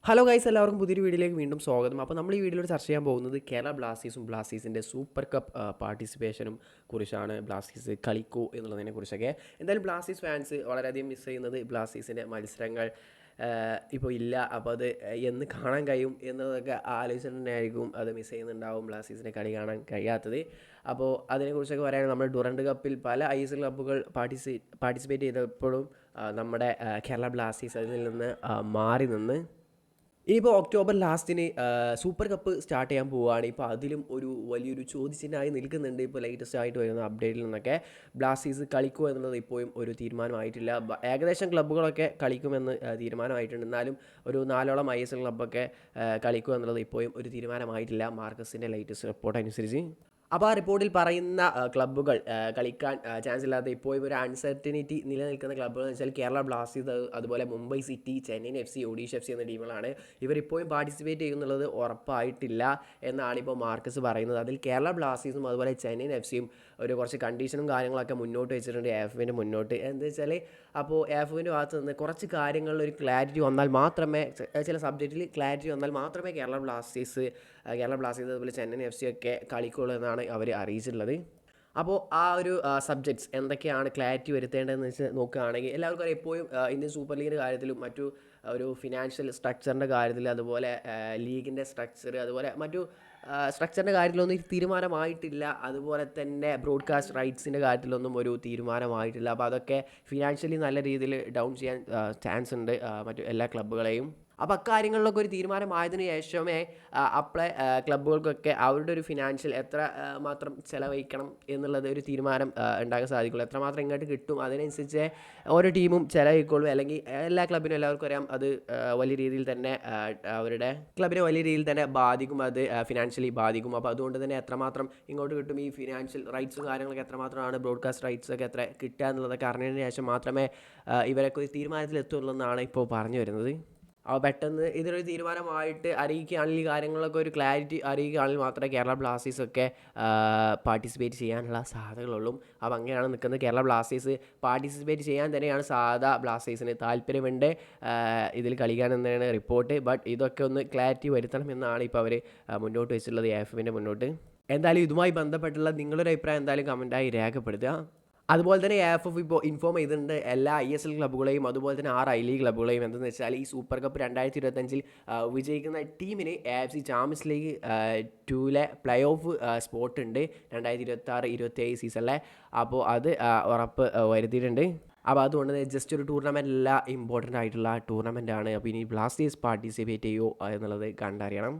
Hello guys, എല്ലാവർക്കും പുതിയൊരു വീഡിയോയിലേക്ക് വീണ്ടും സ്വാഗതം. അപ്പോൾ നമ്മൾ ഈ വീഡിയോയിൽ ചർച്ച ചെയ്യാൻ പോകുന്നത് കേരള ബ്ലാസ്റ്റേഴ്സിൻ്റെ സൂപ്പർ കപ്പ് പാർട്ടിസിപ്പേഷനും കുറിച്ചാണ്. ബ്ലാസ്റ്റേഴ്സ് കളിക്കൂ എന്നുള്ളതിനെ കുറിച്ചൊക്കെ. എന്തായാലും ബ്ലാസ്റ്റേഴ്സ് ഫാൻസ് വളരെയധികം മിസ് ചെയ്യുന്നത് ബ്ലാസ്റ്റേഴ്സിൻ്റെ മത്സരങ്ങൾ ഇപ്പോൾ ഇല്ല. അപ്പോൾ അത് എന്ന് കാണാൻ കഴിയും എന്നതൊക്കെ ആലോചിച്ചിട്ട് തന്നെയായിരിക്കും അത് മിസ് ചെയ്യുന്നുണ്ടാവും, ബ്ലാസ്റ്റേഴ്സിൻ്റെ കളി കാണാൻ കഴിയാത്തത്. അപ്പോൾ അതിനെക്കുറിച്ചൊക്കെ പറയുകയാണെങ്കിൽ നമ്മൾ ഡുറൻഡ് കപ്പിൽ പല ഐഎസ്എൽ ക്ലബ്ബുകൾ പാർട്ടിസിപ്പേറ്റ് ചെയ്തപ്പോഴും നമ്മുടെ കേരള ബ്ലാസ്റ്റേഴ്സ് അതിൽ നിന്ന് മാറി നിന്ന് ഇനിയിപ്പോൾ ഒക്ടോബർ ലാസ്റ്റിന് സൂപ്പർ കപ്പ് സ്റ്റാർട്ട് ചെയ്യാൻ പോവുകയാണ്. ഇപ്പോൾ അതിലും ഒരു വലിയൊരു ചോദ്യചിഹ്നമായി നിൽക്കുന്നുണ്ട്. ഇപ്പോൾ ലേറ്റസ്റ്റ് ആയിട്ട് വരുന്ന അപ്ഡേറ്റിൽ നിന്നൊക്കെ ബ്ലാസ്റ്റേഴ്സ് കളിക്കുമോ എന്നുള്ളത് ഇപ്പോഴും ഒരു തീരുമാനമായിട്ടില്ല. ഏകദേശം ക്ലബ്ബുകളൊക്കെ കളിക്കുമെന്ന് തീരുമാനമായിട്ടുണ്ട്. എന്നാലും ഒരു 4ഓളം ISL ക്ലബ്ബൊക്കെ കളിക്കുമോ എന്നുള്ളത് ഇപ്പോഴും ഒരു തീരുമാനമായിട്ടില്ല, മാർക്കസിൻ്റെ ലേറ്റസ്റ്റ് റിപ്പോർട്ട് അനുസരിച്ച്. അപ്പോൾ ആ റിപ്പോർട്ടിൽ പറയുന്ന ക്ലബ്ബുകൾ കളിക്കാൻ ചാൻസ് ഇല്ലാത്ത ഇപ്പോഴും ഒരു അൺസർട്ടനിറ്റി നിലനിൽക്കുന്ന ക്ലബ്ബുകൾ എന്ന് വെച്ചാൽ കേരള ബ്ലാസ്റ്റേഴ്സ്, അതുപോലെ Mumbai city, Chennaiyin FC, Odisha FC എന്ന ടീമുകളാണ്. ഇവരിപ്പോഴും പാർട്ടിസിപ്പേറ്റ് ചെയ്യുന്നുള്ളത് ഉറപ്പായിട്ടില്ല എന്നാണ് ഇപ്പോൾ മാർക്കസ് പറയുന്നത്. അതിൽ കേരള ബ്ലാസ്റ്റേഴ്സും അതുപോലെ ചെന്നൈയിൻ FCയും ഒരു കുറച്ച് കണ്ടീഷനും കാര്യങ്ങളൊക്കെ മുന്നോട്ട് വെച്ചിട്ടുണ്ട് AFFൻ്റെ മുന്നോട്ട്. എന്താ വെച്ചാൽ അപ്പോൾ AFFൻ്റെ ഭാഗത്ത് നിന്ന് കുറച്ച് കാര്യങ്ങളിൽ ഒരു ക്ലാരിറ്റി വന്നാൽ മാത്രമേ, ചില സബ്ജക്റ്റിൽ ക്ലാരിറ്റി വന്നാൽ മാത്രമേ കേരള ബ്ലാസ്റ്റേഴ്സ് അതുപോലെ ചെന്നൈയിൻ FC ഒക്കെ കളിക്കുള്ളൂ എന്നാണ് അവർ അറിയിച്ചിട്ടുള്ളത്. അപ്പോൾ ആ ഒരു സബ്ജക്ട്സ് എന്തൊക്കെയാണ് ക്ലാരിറ്റി വരുത്തേണ്ടതെന്ന് വെച്ച് നോക്കുകയാണെങ്കിൽ എല്ലാവർക്കും അറിയാം, എപ്പോഴും ഇന്ത്യൻ സൂപ്പർ ലീഗിൻ്റെ കാര്യത്തിലും മറ്റു ഒരു ഫിനാൻഷ്യൽ സ്ട്രക്ചറിൻ്റെ കാര്യത്തിൽ, അതുപോലെ ലീഗിൻ്റെ സ്ട്രക്ചർ, അതുപോലെ മറ്റു സ്ട്രക്ചറിൻ്റെ കാര്യത്തിലൊന്നും തീരുമാനമായിട്ടില്ല. അതുപോലെ തന്നെ ബ്രോഡ്കാസ്റ്റ് റൈറ്റ്സിൻ്റെ കാര്യത്തിലൊന്നും ഒരു തീരുമാനമായിട്ടില്ല. അപ്പോൾ അതൊക്കെ ഫിനാൻഷ്യലി നല്ല രീതിയിൽ ഡൗൺ ചെയ്യാൻ ചാൻസ് ഉണ്ട് മറ്റു എല്ലാ ക്ലബ്ബുകളെയും. അപ്പോൾ അക്കാര്യങ്ങളിലൊക്കെ ഒരു തീരുമാനമായതിനു ശേഷമേ ക്ലബ്ബുകൾക്കൊക്കെ അവരുടെ ഒരു ഫിനാൻഷ്യൽ എത്ര മാത്രം ചിലവഴിക്കണം എന്നുള്ളത് ഒരു തീരുമാനം ഉണ്ടാക്കാൻ സാധിക്കുള്ളൂ. എത്രമാത്രം ഇങ്ങോട്ട് കിട്ടും അതിനനുസരിച്ച് ഓരോ ടീമും ചിലവഴിക്കുള്ളൂ. അല്ലെങ്കിൽ എല്ലാ ക്ലബിനും എല്ലാവർക്കും അറിയാം അത് വലിയ രീതിയിൽ തന്നെ അവരുടെ ക്ലബിനെ വലിയ രീതിയിൽ തന്നെ ബാധിക്കും, അത് ഫിനാൻഷ്യലി ബാധിക്കും. അപ്പോൾ അതുകൊണ്ട് തന്നെ എത്രമാത്രം ഇങ്ങോട്ട് കിട്ടും, ഈ ഫിനാൻഷ്യൽ റൈറ്റ്സും കാര്യങ്ങളൊക്കെ എത്രമാത്രമാണ്, ബ്രോഡ്കാസ്റ്റ് റൈറ്റ്സൊക്കെ എത്ര കിട്ടുക എന്നുള്ളതൊക്കെ അറിഞ്ഞതിന് ശേഷം മാത്രമേ ഇവരൊക്കെ ഒരു തീരുമാനത്തിലെത്തുള്ളൂ എന്നാണ് ഇപ്പോൾ പറഞ്ഞു വരുന്നത്. അപ്പോൾ പെട്ടെന്ന് ഇതിനൊരു തീരുമാനമായിട്ട് അറിയിക്കുകയാണെങ്കിൽ, കാര്യങ്ങളൊക്കെ ഒരു ക്ലാരിറ്റി അറിയിക്കുകയാണെങ്കിൽ മാത്രമേ കേരള ബ്ലാസ്റ്റേഴ്സൊക്കെ പാർട്ടിസിപ്പേറ്റ് ചെയ്യാനുള്ള സാധ്യതകളുള്ളൂ. അപ്പോൾ അങ്ങനെയാണ് നിൽക്കുന്നത്. കേരള ബ്ലാസ്റ്റേഴ്സ് പാർട്ടിസിപ്പേറ്റ് ചെയ്യാൻ തന്നെയാണ് ബ്ലാസ്റ്റേഴ്സിന് താല്പര്യമുണ്ട് ഇതിൽ കളിക്കാനെന്നാണ് റിപ്പോർട്ട്. ബട്ട് ഇതൊക്കെ ഒന്ന് ക്ലാരിറ്റി വരുത്തണമെന്നാണ് ഇപ്പോൾ അവർ മുന്നോട്ട് വെച്ചിട്ടുള്ളത്, AFFൻ്റെ മുന്നോട്ട്. എന്തായാലും ഇതുമായി ബന്ധപ്പെട്ടുള്ള നിങ്ങളുടെ അഭിപ്രായം എന്തായാലും കമൻറ്റായി രേഖപ്പെടുത്തുക. അതുപോലെ തന്നെ AFF ഇപ്പോൾ ഇൻഫോം ചെയ്തിട്ടുണ്ട് എല്ലാ ISL ക്ലബ്ബുകളെയും അതുപോലെ തന്നെ 6 I ലീഗ് ക്ലബ്ബുകളെയും. എന്തെന്ന് വെച്ചാൽ ഈ സൂപ്പർ കപ്പ് 2025 വിജയിക്കുന്ന ടീമിന് AFC champions league 2 play off spot ഉണ്ട് 2026-27 സീസണിലെ. അപ്പോൾ അത് ഉറപ്പ് വരുത്തിയിട്ടുണ്ട്. അപ്പോൾ അതുകൊണ്ട് ജസ്റ്റ് ഒരു ടൂർണമെൻ്റ് അല്ല, ഇമ്പോർട്ടൻ്റ് ആയിട്ടുള്ള ടൂർണമെൻ്റ് ആണ്. അപ്പോൾ ഇനി ബ്ലാസ്റ്റേഴ്സ് പാർട്ടിസിപ്പേറ്റ് ചെയ്യുമോ എന്നുള്ളത് കണ്ടറിയണം.